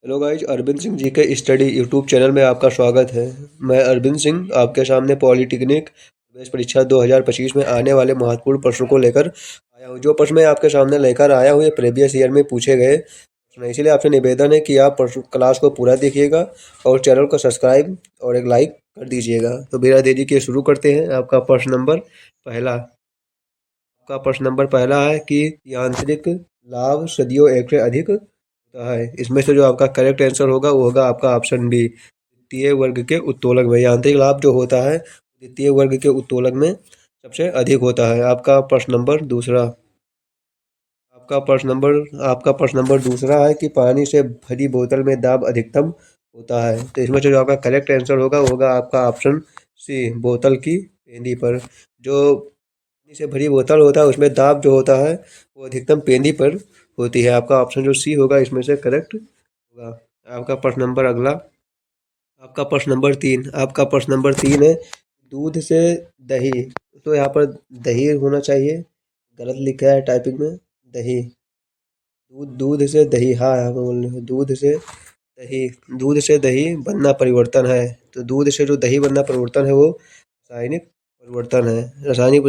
Hello guys, Arvind Singh ji के study YouTube channel में आपका स्वागत है। मैं अरविंद सिंह आपके सामने पॉलिटेक्निक प्रवेश परीक्षा 2025 में आने वाले महत्वपूर्ण प्रश्नों को लेकर आया हूँ। जो प्रश्न मैं आपके सामने लेकर आया हूँ ये प्रीवियस ईयर में पूछे गए प्रश्न हैं। इसलिए आपसे निवेदन है कि आप क्लास को पूरा देखिएगा और चैनल को सब्सक्राइब और एक लाइक कर दीजिएगा। तो बिना देरी के शुरू करते हैं। आपका प्रश्न नंबर पहला है कि यांत्रिक लाभ सदियों एक से अधिक होता है। इसमें से जो आपका करेक्ट आंसर होगा वो होगा आपका ऑप्शन बी, द्वितीय वर्ग के उत्तोलक में। यांत्रिक लाभ जो होता है द्वितीय वर्ग के उत्तोलक में सबसे अधिक होता है। आपका प्रश्न नंबर दूसरा है कि पानी से भरी बोतल में दाब अधिकतम होता है। तो इसमें से जो आपका करेक्ट आंसर होगा वो होगा आपका ऑप्शन सी, बोतल की पेंदी पर। जो पानी से भरी बोतल होता है उसमें दाब जो होता है वो अधिकतम पेंदी पर होती है। आपका ऑप्शन जो सी होगा इसमें से करेक्ट होगा। आपका प्रश्न नंबर अगला आपका प्रश्न नंबर तीन है, दूध से दही। तो यहाँ पर दही होना चाहिए, गलत लिखा है टाइपिंग में। दही, दूध से दही, हाँ यहाँ पे बोल रहे हैं दूध से दही बनना परिवर्तन है। तो दूध से जो दही बनना परिवर्तन है वो रासायनिक परिवर्तन है। रासायनिक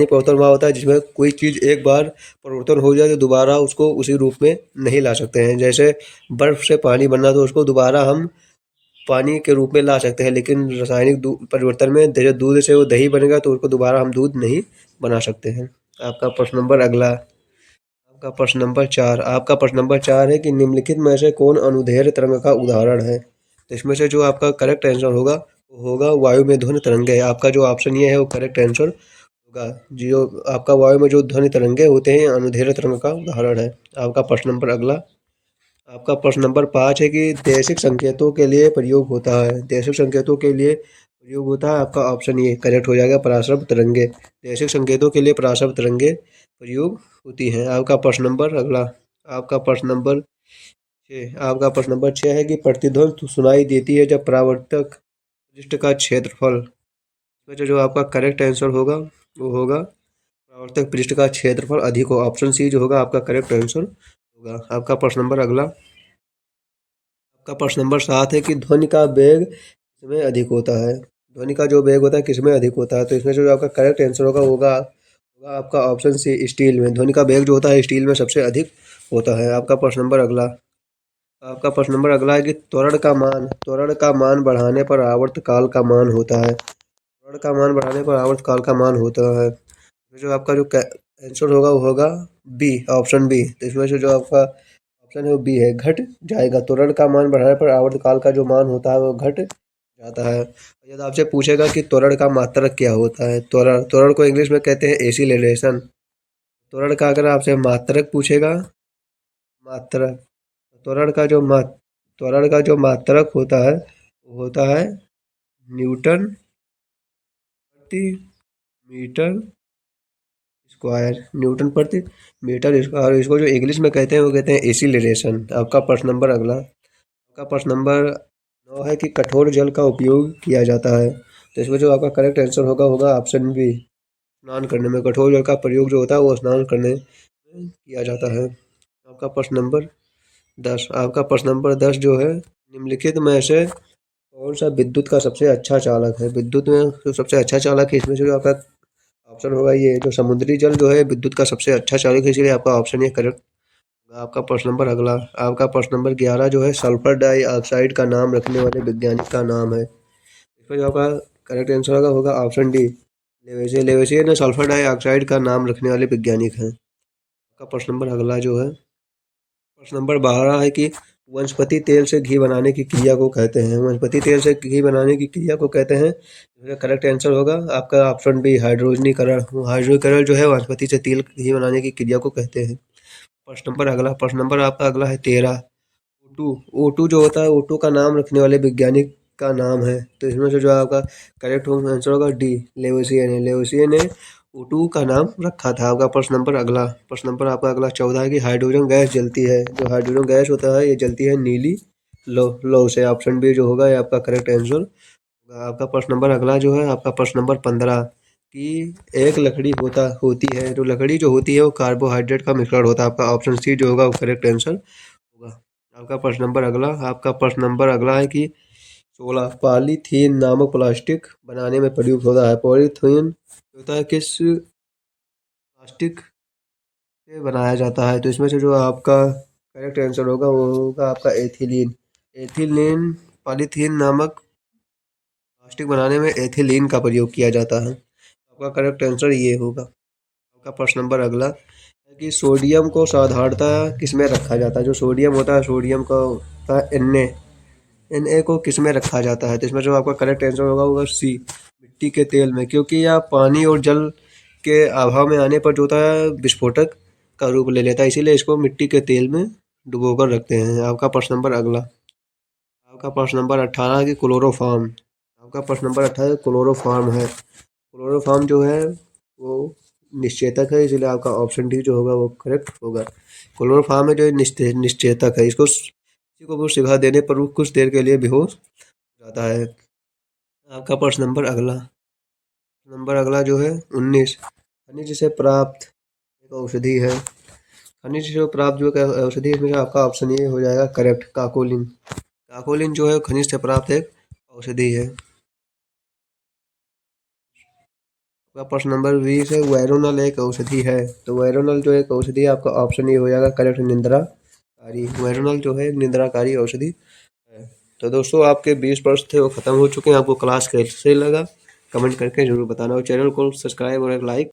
परिवर्तन वहाँ होता है जिसमें कोई चीज़ एक बार परिवर्तन हो जाए तो दोबारा उसको उसी रूप में नहीं ला सकते हैं। जैसे बर्फ़ से पानी बनना, तो उसको दोबारा हम पानी के रूप में ला सकते हैं, लेकिन परिवर्तन में जैसे दूध से वो दही बनेगा तो उसको दोबारा हम दूध नहीं बना सकते हैं। आपका प्रश्न नंबर अगला आपका प्रश्न नंबर चार है कि निम्नलिखित में से कौन अनुदैर्ध्य तरंग का उदाहरण है। तो इसमें से जो आपका करेक्ट आंसर होगा वो होगा वायु में ध्वनि तरंगे। आपका जो ऑप्शन ये है वो करेक्ट आंसर होगा। जो आपका वायु में जो ध्वनि तरंगे होते हैं अनुदैर्ध्य तरंग का उदाहरण है। आपका प्रश्न नंबर अगला आपका प्रश्न नंबर पाँच है कि देशिक संकेतों के लिए प्रयोग होता है। देशिक संकेतों के लिए प्रयोग होता है, आपका ऑप्शन ये करेक्ट हो जाएगा, पराश्रव्य तरंगे। देशिक संकेतों के लिए पराश्रव्य तरंगे प्रयोग होती हैं। आपका प्रश्न नंबर अगला आपका प्रश्न नंबर छः है कि प्रतिध्वनि सुनाई देती है जब परावर्तक पृष्ठ का क्षेत्रफल। इसमें जो आपका करेक्ट आंसर होगा वो होगा परावर्तक पृष्ठ का क्षेत्रफल अधिक हो। ऑप्शन सी जो होगा आपका करेक्ट आंसर होगा। आपका प्रश्न नंबर अगला आपका प्रश्न नंबर सात है कि ध्वनि का वेग किसमें अधिक होता है। ध्वनि का जो वेग होता है किसमें अधिक होता है। तो इसमें जो आपका करेक्ट आंसर होगा आपका ऑप्शन सी, स्टील में। ध्वनि का वेग जो होता है स्टील में सबसे अधिक होता है। आपका प्रश्न नंबर अगला है कि त्वरण का मान बढ़ाने पर आवर्तकाल का मान होता है। त्वरण का मान बढ़ाने पर आवर्तकाल का मान होता है। जो आपका जो आंसर होगा वो होगा बी, ऑप्शन बी। तो इसमें से जो आपका ऑप्शन है वो बी है, घट जाएगा। त्वरण का मान बढ़ाने पर आवर्तकाल का जो मान होता है वो घट जाता है। यदि आपसे पूछेगा कि त्वरण का मात्रक क्या होता है, त्वरण को इंग्लिश में कहते हैं एसिलेरेशन। त्वरण का अगर आपसे मात्रक पूछेगा, मात्रक त्वरण का जो मा त्वरण का जो मात्रक होता है वो होता है न्यूटन प्रति मीटर स्क्वायर। न्यूटन प्रति मीटर स्क्वायर। इसको जो इंग्लिश में कहते हैं वो कहते हैं एसिलेरेशन। आपका प्रश्न नंबर अगला आपका प्रश्न नंबर 9 है कि कठोर जल का उपयोग किया जाता है। तो इसमें जो आपका करेक्ट आंसर होगा ऑप्शन बी, स्नान करने में। कठोर जल का प्रयोग जो होता है वो स्नान करने में किया जाता है। आपका प्रश्न नंबर 10 जो है, निम्नलिखित में से कौन सा विद्युत का सबसे अच्छा चालक है। विद्युत में जो सबसे अच्छा चालक है इसमें से जो आपका ऑप्शन होगा ये, जो समुद्री जल जो है विद्युत का सबसे अच्छा चालक है, इसलिए आपका ऑप्शन ये करेक्ट। आपका प्रश्न नंबर 11 जो है, सल्फर डाइऑक्साइड का नाम रखने वाले वैज्ञानिक का नाम है। इसमें जो आपका करेक्ट आंसर होगा ऑप्शन डी, लेवेसियर। लेवेसियर ने सल्फर डाइऑक्साइड का नाम रखने वाले वैज्ञानिक हैं। आपका प्रश्न नंबर अगला जो है, प्रश्न नंबर 12 है कि वनस्पति तेल से घी बनाने की क्रिया को कहते हैं। वनस्पति तेल से घी बनाने की क्रिया को कहते हैं। इसका करेक्ट आंसर होगा आपका ऑप्शन बी, हाइड्रोजनीकरण। हाइड्रोजनीकरण जो है वनस्पति से तेल घी बनाने की क्रिया को कहते हैं। प्रश्न नंबर आपका अगला है 13, O2 जो होता है O2 का नाम रखने वाले वैज्ञानिक का नाम है। तो इसमें से जो आपका करेक्ट आंसर होगा डी, लेवोसियर ने O2 का नाम रखा था। आपका प्रश्न नंबर आपका अगला 14 है कि हाइड्रोजन गैस जलती है। जो हाइड्रोजन गैस होता है ये जलती है नीली लौ से। ऑप्शन बी जो होगा ये आपका करेक्ट आंसर होगा। आपका प्रश्न नंबर अगला जो है, आपका प्रश्न नंबर 15 कि एक लकड़ी होती है। जो लकड़ी जो होती है वो कार्बोहाइड्रेट का मिश्रण होता है। आपका ऑप्शन सी जो होगा वो करेक्ट आंसर होगा। आपका प्रश्न नंबर अगला है कि 16 पॉलीथीन नामक प्लास्टिक बनाने में प्रयुक्त होता है। पॉलीथीन होता है किस प्लास्टिक से बनाया जाता है? तो इसमें से जो आपका करेक्ट आंसर होगा वो होगा आपका एथिलीन। एथिलीन पॉलीथीन नामक प्लास्टिक बनाने में एथिलीन का प्रयोग किया जाता है। आपका करेक्ट आंसर ये होगा। आपका प्रश्न नंबर अगला है कि सोडियम को साधारणतः किसमें रखा जाता है? जो सोडियम होता है, सोडियम का होता है Na को किस में रखा जाता है? तो इसमें जो आपका करेक्ट आंसर होगा वो सी, मिट्टी के तेल में, क्योंकि यह पानी और जल के अभाव में आने पर जो होता है विस्फोटक का रूप ले लेता है, इसीलिए इसको मिट्टी के तेल में डुबोकर रखते हैं। आपका प्रश्न नंबर अगला, आपका प्रश्न नंबर 18 की क्लोरोफॉर्म, आपका प्रश्न नंबर 18 क्लोरोफॉर्म है। क्लोरोफॉर्म जो है वो निश्चेतक है, इसलिए आपका ऑप्शन डी जो होगा वो करेक्ट होगा। क्लोरोफॉर्म में जो निश्चेतक है, इसको किसी को वो सिखा देने पर वो कुछ देर के लिए बेहोश हो जाता है। आपका प्रश्न नंबर अगला जो है 19, खनिज से प्राप्त एक औषधि है। खनिज से प्राप्त जो एक औषधि है, इसमें आपका ऑप्शन ये हो जाएगा करेक्ट, काकोलिन। काकोलिन जो है खनिज से प्राप्त एक औषधि है। आपका प्रश्न नंबर 20 है, वैरोनल एक औषधि है। तो वैरोनल जो एक औषधि है, आपका ऑप्शन ये हो जाएगा करेक्ट, निंद्राकारी। वैरोनल जो है निंद्राकारी औषधि है। तो दोस्तों आपके 20 प्रश्न थे वो खत्म हो चुके हैं। आपको क्लास कैसे लगा कमेंट करके जरूर बताना, और चैनल को सब्सक्राइब और एक लाइक